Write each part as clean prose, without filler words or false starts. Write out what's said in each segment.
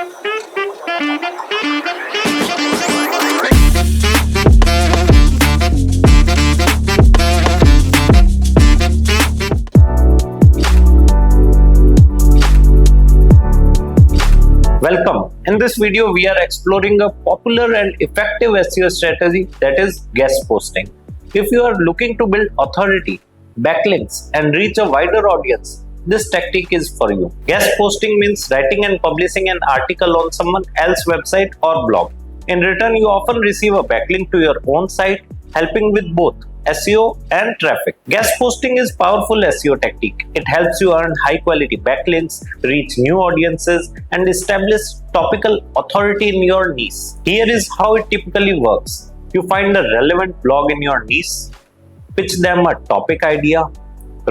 Welcome. In this video, we are exploring a popular and effective SEO strategy, that is guest posting. If you are looking to build authority, backlinks, and reach a wider audience, this tactic is for you. Guest posting means writing and publishing an article on someone else's website or blog. In return, you often receive a backlink to your own site, helping with both SEO and traffic. Guest posting is powerful SEO tactic. It helps you earn high quality backlinks, reach new audiences, and establish topical authority in your niche. Here is how it typically works. You find a relevant blog in your niche, pitch them a topic idea,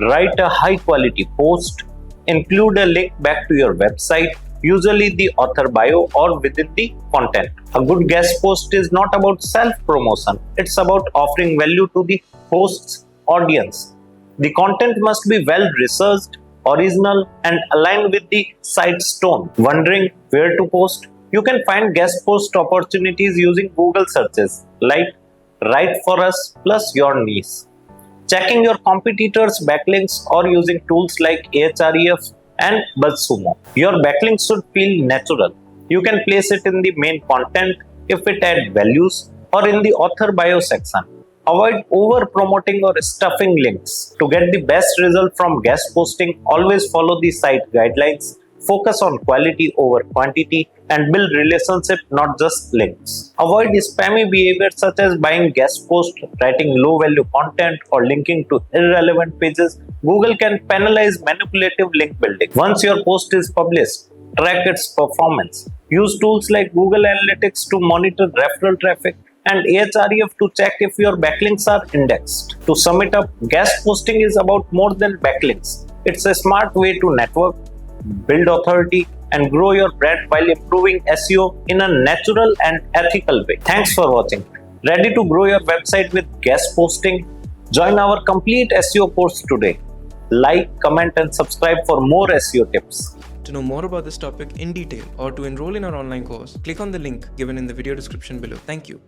write a high quality post, include a link back to your website, usually the author bio or within the content. A good guest post is not about self-promotion, it's about offering value to the host's audience. The content must be well-researched, original, and aligned with the site's tone. Wondering where to post? You can find guest post opportunities using Google searches like Write for Us plus your niche, checking your competitors' backlinks, or using tools like Ahref and BuzzSumo. Your backlinks should feel natural. You can place it in the main content if it adds values, or in the author bio section. Avoid over promoting or stuffing links. To get the best result from guest posting, always follow the site guidelines, focus on quality over quantity, and build relationship, not just links. Avoid spammy behavior such as buying guest post, writing low value content, or linking to irrelevant pages. Google can penalize manipulative link building. Once your post is published, track its performance. Use tools like Google Analytics to monitor referral traffic and Ahref to check if your backlinks are indexed. To sum it up, guest posting is about more than backlinks. It's a smart way to network, build authority, and grow your brand while improving SEO in a natural and ethical way. Thanks for watching. Ready to grow your website with guest posting? Join our complete SEO course today. Like, comment, and subscribe for more SEO tips. To know more about this topic in detail or to enroll in our online course, click on the link given in the video description below. Thank you.